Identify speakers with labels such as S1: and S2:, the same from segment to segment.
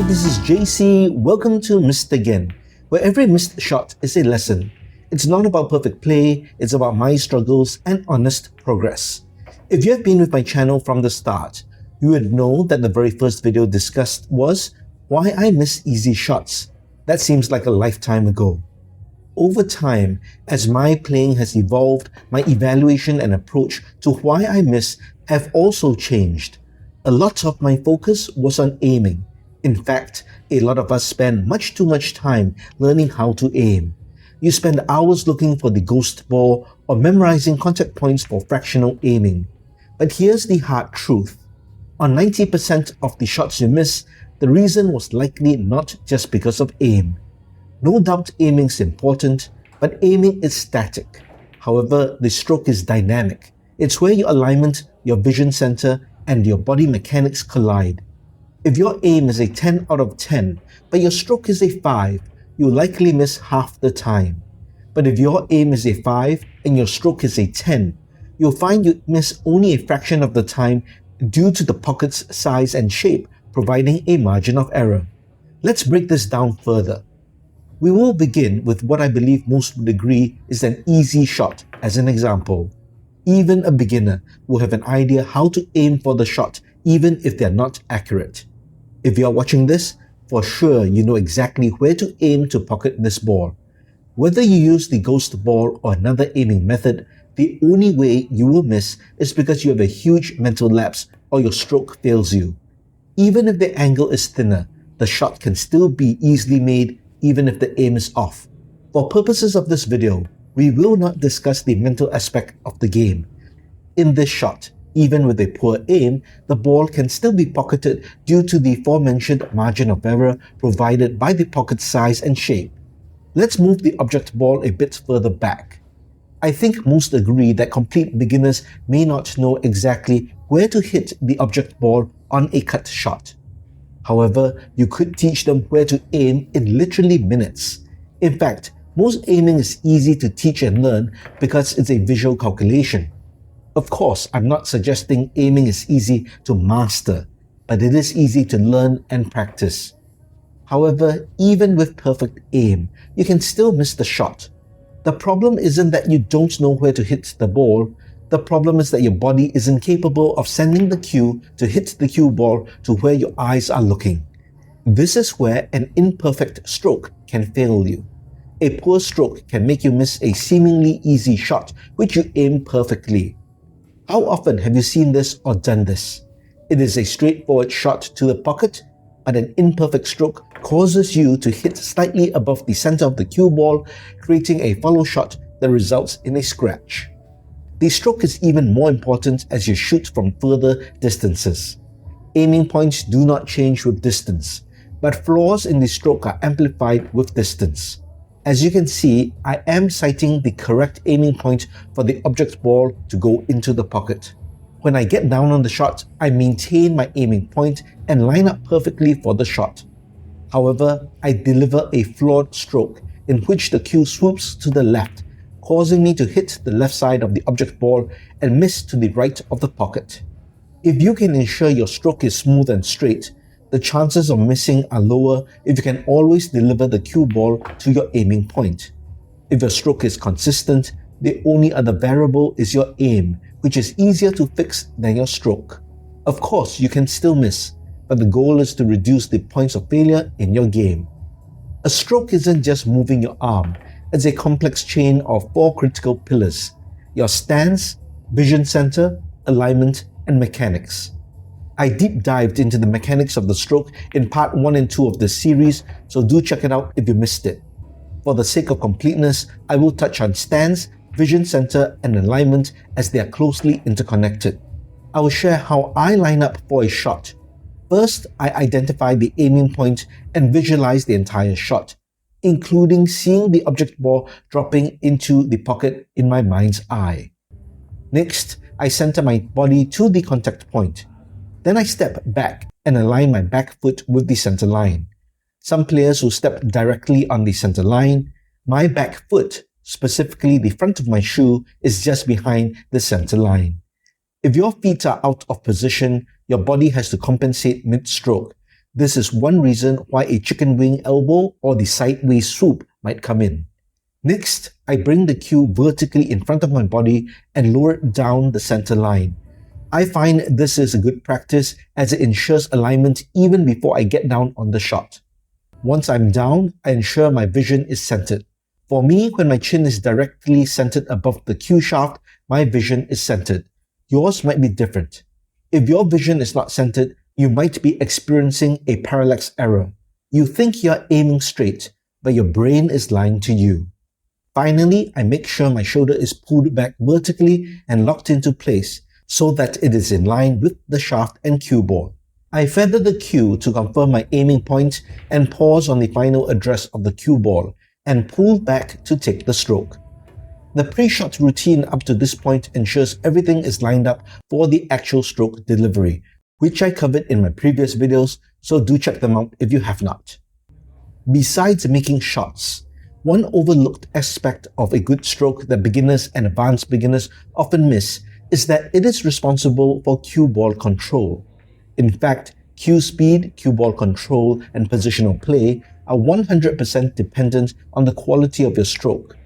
S1: this is JC. Welcome to Missed Again, where every missed shot is a lesson. It's not about perfect play, it's about my struggles and honest progress. If you have been with my channel from the start, you would know that the very first video discussed was why I miss easy shots. That seems like a lifetime ago. Over time, as my playing has evolved, my evaluation and approach to why I miss have also changed. A lot of my focus was on aiming. In fact, a lot of us spend much too much time learning how to aim. You spend hours looking for the ghost ball or memorizing contact points for fractional aiming. But here's the hard truth. On 90% of the shots you miss, the reason was likely not just because of aim. No doubt aiming is important, but aiming is static. However, the stroke is dynamic. It's where your alignment, your vision center, and your body mechanics collide. If your aim is a 10 out of 10, but your stroke is a 5, you'll likely miss half the time. But if your aim is a 5 and your stroke is a 10, you'll find you miss only a fraction of the time due to the pocket's size and shape, providing a margin of error. Let's break this down further. We will begin with what I believe most would agree is an easy shot as an example. Even a beginner will have an idea how to aim for the shot, even if they're not accurate. If you're watching this, for sure you know exactly where to aim to pocket this ball. Whether you use the ghost ball or another aiming method, the only way you will miss is because you have a huge mental lapse or your stroke fails you. Even if the angle is thinner, the shot can still be easily made even if the aim is off. For purposes of this video, we will not discuss the mental aspect of the game. In this shot, even with a poor aim, the ball can still be pocketed due to the aforementioned margin of error provided by the pocket size and shape. Let's move the object ball a bit further back. I think most agree that complete beginners may not know exactly where to hit the object ball on a cut shot. However, you could teach them where to aim in literally minutes. In fact, most aiming is easy to teach and learn because it's a visual calculation. Of course, I'm not suggesting aiming is easy to master, but it is easy to learn and practice. However, even with perfect aim, you can still miss the shot. The problem isn't that you don't know where to hit the ball. The problem is that your body isn't capable of sending the cue to hit the cue ball to where your eyes are looking. This is where an imperfect stroke can fail you. A poor stroke can make you miss a seemingly easy shot which you aim perfectly. How often have you seen this or done this? It is a straightforward shot to the pocket, but an imperfect stroke causes you to hit slightly above the center of the cue ball, creating a follow shot that results in a scratch. The stroke is even more important as you shoot from further distances. Aiming points do not change with distance, but flaws in the stroke are amplified with distance. As you can see, I am citing the correct aiming point for the object ball to go into the pocket. When I get down on the shot, I maintain my aiming point and line up perfectly for the shot. However, I deliver a flawed stroke in which the cue swoops to the left, causing me to hit the left side of the object ball and miss to the right of the pocket. If you can ensure your stroke is smooth and straight, the chances of missing are lower if you can always deliver the cue ball to your aiming point. If your stroke is consistent, the only other variable is your aim, which is easier to fix than your stroke. Of course, you can still miss, but the goal is to reduce the points of failure in your game. A stroke isn't just moving your arm, it's a complex chain of 4 critical pillars: your stance, vision center, alignment, and mechanics. I deep dived into the mechanics of the stroke in part 1 and 2 of this series, so do check it out if you missed it. For the sake of completeness, I will touch on stance, vision center, and alignment as they are closely interconnected. I will share how I line up for a shot. First, I identify the aiming point and visualize the entire shot, including seeing the object ball dropping into the pocket in my mind's eye. Next, I center my body to the contact point. Then I step back and align my back foot with the center line. Some players will step directly on the center line. My back foot, specifically the front of my shoe, is just behind the center line. If your feet are out of position, your body has to compensate mid-stroke. This is one reason why a chicken wing elbow or the sideways swoop might come in. Next, I bring the cue vertically in front of my body and lower it down the center line. I find this is a good practice as it ensures alignment even before I get down on the shot. Once I'm down, I ensure my vision is centered. For me, when my chin is directly centered above the cue shaft, my vision is centered. Yours might be different. If your vision is not centered, you might be experiencing a parallax error. You think you're aiming straight, but your brain is lying to you. Finally, I make sure my shoulder is pulled back vertically and locked into place so that it is in line with the shaft and cue ball. I feather the cue to confirm my aiming point and pause on the final address of the cue ball and pull back to take the stroke. The pre-shot routine up to this point ensures everything is lined up for the actual stroke delivery, which I covered in my previous videos, so do check them out if you have not. Besides making shots, one overlooked aspect of a good stroke that beginners and advanced beginners often miss is that it is responsible for cue ball control. In fact, cue speed, cue ball control, and positional play are 100% dependent on the quality of your stroke.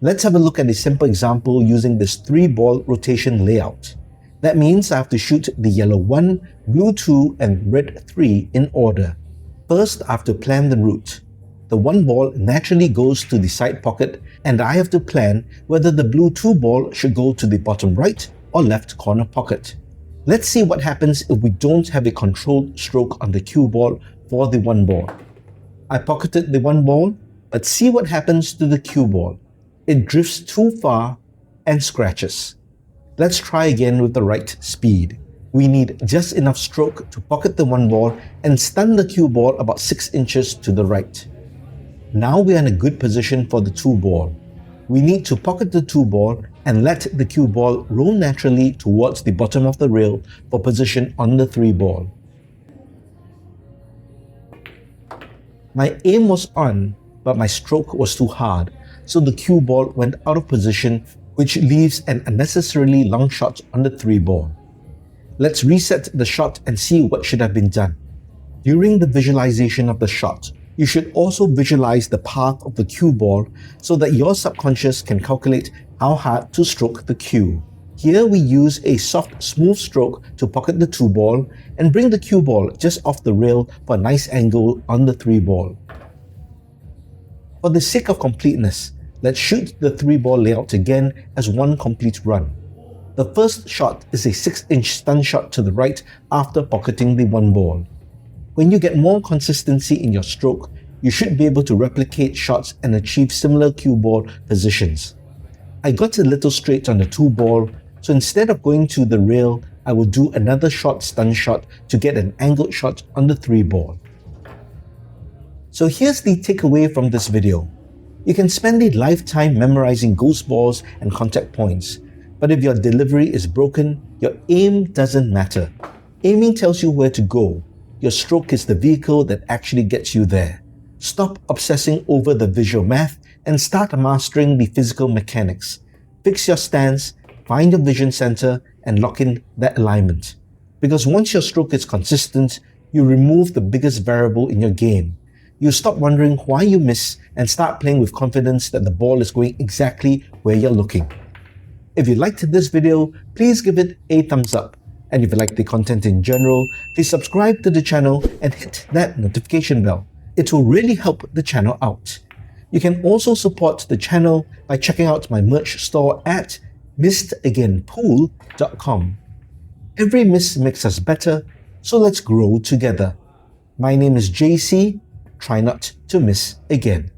S1: Let's have a look at a simple example using this 3-ball rotation layout. That means I have to shoot the yellow 1, blue 2, and red 3 in order. First, I have to plan the route. The 1 ball naturally goes to the side pocket, and I have to plan whether the blue 2 ball should go to the bottom right or left corner pocket. Let's see what happens if we don't have a controlled stroke on the cue ball for the 1 ball. I pocketed the 1 ball, but see what happens to the cue ball. It drifts too far and scratches. Let's try again with the right speed. We need just enough stroke to pocket the 1 ball and stun the cue ball about 6 inches to the right. Now we are in a good position for the 2 ball. We need to pocket the 2 ball and let the cue ball roll naturally towards the bottom of the rail for position on the 3 ball. My aim was on, but my stroke was too hard, so the cue ball went out of position, which leaves an unnecessarily long shot on the 3 ball. Let's reset the shot and see what should have been done. During the visualization of the shot, you should also visualize the path of the cue ball so that your subconscious can calculate how hard to stroke the cue. Here we use a soft, smooth stroke to pocket the 2 ball and bring the cue ball just off the rail for a nice angle on the 3 ball. For the sake of completeness, let's shoot the 3 ball layout again as one complete run. The first shot is a 6-inch stun shot to the right after pocketing the 1 ball. When you get more consistency in your stroke, you should be able to replicate shots and achieve similar cue ball positions. I got a little straight on the 2 ball, so instead of going to the rail, I will do another short stun shot to get an angled shot on the 3 ball. So here's the takeaway from this video. You can spend a lifetime memorizing ghost balls and contact points, but if your delivery is broken, your aim doesn't matter. Aiming tells you where to go. Your stroke is the vehicle that actually gets you there. Stop obsessing over the visual math and start mastering the physical mechanics. Fix your stance, find your vision center, and lock in that alignment. Because once your stroke is consistent, you remove the biggest variable in your game. You stop wondering why you miss and start playing with confidence that the ball is going exactly where you're looking. If you liked this video, please give it a thumbs up. And if you like the content in general, please subscribe to the channel and hit that notification bell. It will really help the channel out. You can also support the channel by checking out my merch store at missedagainpool.com. Every miss makes us better, so let's grow together. My name is JC. Try not to miss again.